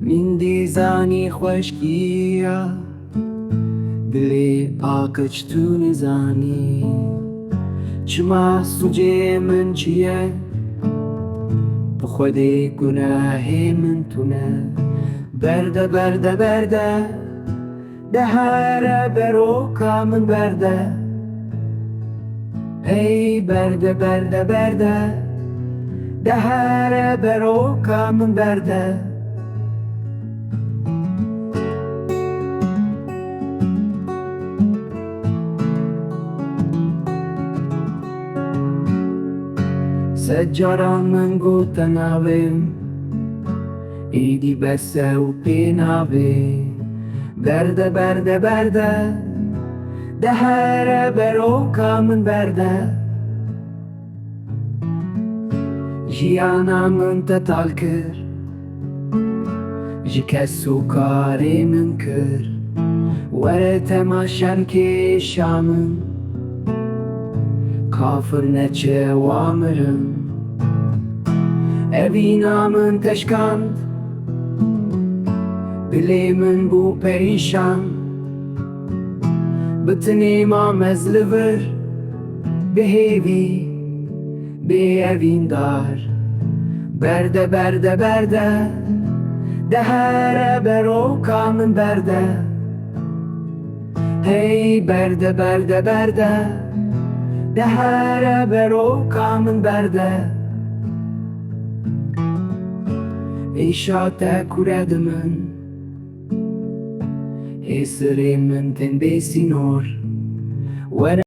من دیزانی خوشگیە دلێ پاکەچ تو نزانی چما سوجێ من چییە بخودێ گوناهێ من تونە بەردە بەردە بەردە دەهارە بەرۆکە من بەردە هەی بەردە بەردە بەردە دەهارە بەرۆکە من بەردە سەجاران من گوتە ناوێم ئیدی بەسە و پێ ناوێ بەردە بەردە بەردە دەهارە بەرۆکە من بەردە ژیانە من تەتاڵ کرد ji kes û karê min kir were temaşen kêşa min kafir neçe wamirim evîna min teşkand dilê min bû perîşan bi tinê mam ez li vir bihêvî bêevîndar berde berde berde دەهارە بەرۆکە من بەردە هەی بەردە بەردە بەردە دەهارە بەرۆکە من بەردە ئیشاتە کورەدە من هێسرێ من تێن بێ سینۆر